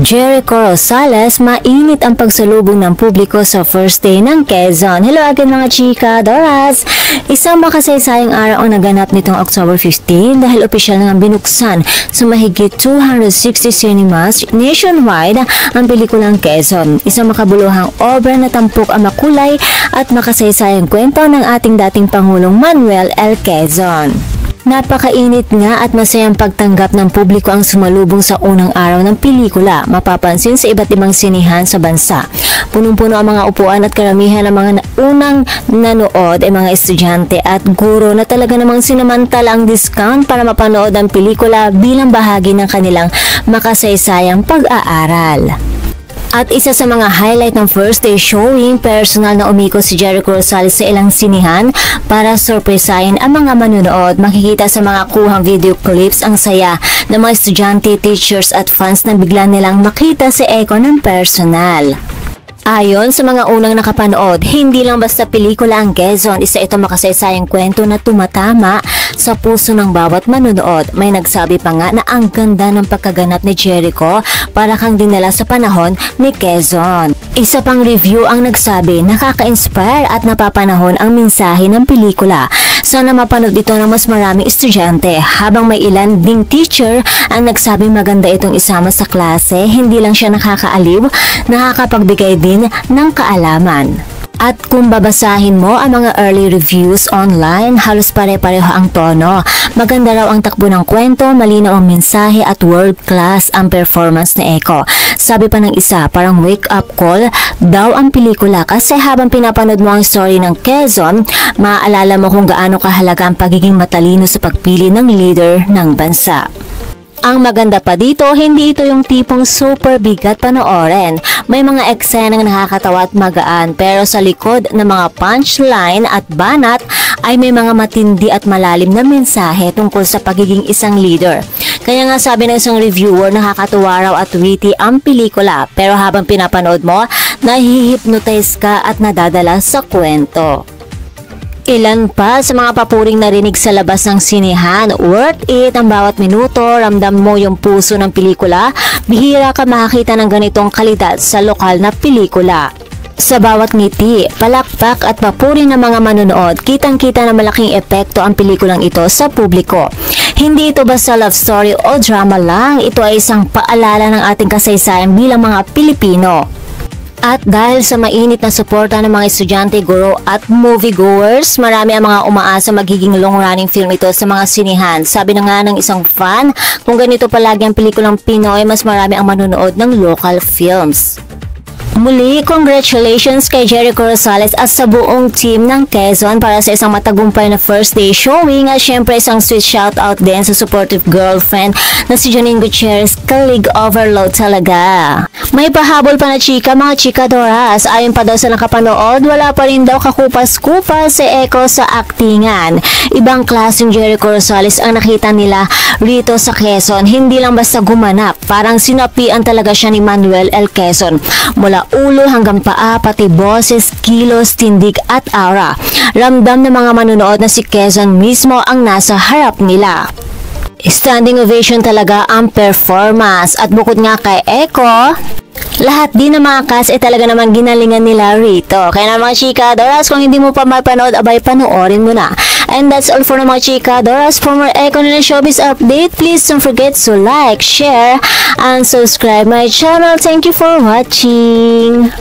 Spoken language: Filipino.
Jericho Rosales, mainit ang pagsalubong ng publiko sa first day ng Quezon. Hello again mga chika, Doras! Isang makasaysayang araw ang naganap nitong October 15 dahil opisyal nang binuksan sa mahigit 260 cinemas nationwide ang pelikulang Quezon. Isang makabuluhang obra na tampok ang makulay at makasaysayang kwento ng ating dating Pangulong Manuel L. Quezon. Napakainit nga at masayang pagtanggap ng publiko ang sumalubong sa unang araw ng pelikula. Mapapansin sa iba't ibang sinihan sa bansa. Punong-puno ang mga upuan at karamihan ng mga unang nanood ay mga estudyante at guro na talaga namang sinamantala ang discount para mapanood ang pelikula bilang bahagi ng kanilang makasaysayang pag-aaral. At isa sa mga highlight ng first day showing, personal na umikot si Jericho Rosales sa ilang sinihan para sorpresahin ang mga manunood. Makikita sa mga kuhang video clips ang saya ng mga estudyante, teachers at fans na bigla nilang makita si Eko ng personal. Ayon sa mga unang nakapanood, hindi lang basta pelikula ang Quezon, isa ito makasaysayang kwento na tumatama sa puso ng bawat manunood. May nagsabi pa nga na ang ganda ng pagkaganap ni Jericho para kang dinala sa panahon ni Quezon. Isa pang review ang nagsabi, nakaka-inspire at napapanahon ang mensahe ng pelikula. Sana mapanood ito ng mas maraming estudyante, habang may ilan ding teacher ang nagsabing maganda itong isama sa klase. Hindi lang siya nakakaaliw, nakakapagbigay din ng kaalaman. At kung babasahin mo ang mga early reviews online, halos pare-pareho ang tono. Maganda raw ang takbo ng kwento, malinaw ang mensahe at world class ang performance ni Eko. Sabi pa ng isa, parang wake up call daw ang pelikula kasi habang pinapanood mo ang story ng Quezon, maaalala mo kung gaano kahalaga ang pagiging matalino sa pagpili ng leader ng bansa. Ang maganda pa dito, hindi ito yung tipong super bigat panoorin. May mga eksenang nakakatawa at magaan, pero sa likod ng mga punchline at banat ay may mga matindi at malalim na mensahe tungkol sa pagiging isang leader. Kaya nga sabi ng isang reviewer, nakakatuwa raw at witty ang pelikula, pero habang pinapanood mo, nahihypnotize ka at nadadala sa kwento. Ilan pa sa mga papuring narinig sa labas ng sinihan, worth it ang bawat minuto, ramdam mo yung puso ng pelikula, bihira ka makakita ng ganitong kalidad sa lokal na pelikula. Sa bawat ngiti, palakpak at papuri ng mga manonood, kitang-kita na malaking epekto ang pelikulang ito sa publiko. Hindi ito basta love story o drama lang, ito ay isang paalala ng ating kasaysayan bilang mga Pilipino. At dahil sa mainit na suporta ng mga estudyante, guro at moviegoers, marami ang mga umaasa magiging long-running film ito sa mga sinihan. Sabi na nga ng isang fan, kung ganito palagi ang pelikulang Pinoy, mas marami ang manonood ng local films. Muli, congratulations kay Jericho Rosales at sa buong team ng Quezon para sa isang matagumpay na first day showing, at syempre isang sweet shoutout din sa supportive girlfriend na si Janine Gutierrez, kalig overload talaga. May pahabol pa na chika, mga chikadoras. Ayon pa daw sa nakapanood, wala pa rin daw kakupas-kupas si Eko sa aktingan. Ibang klaseng Jericho Rosales ang nakita nila rito sa Quezon. Hindi lang basta gumanap, parang sinapian talaga siya ni Manuel L. Quezon. Mula ulo hanggang paa, pati boses, kilos, tindig at aura. Ramdam ng mga manunood na si Quezon mismo ang nasa harap nila. Standing ovation talaga ang performance, at bukod nga kay Eko, lahat din ng mga cast ay talaga naman ginalingan nila rito. Kaya na mga chika, Doras, kung hindi mo pa mapanood, abay panoorin mo na. And that's all for na mga chika, Doras. For more Eko na showbiz update, please don't forget to like, share, and subscribe my channel. Thank you for watching.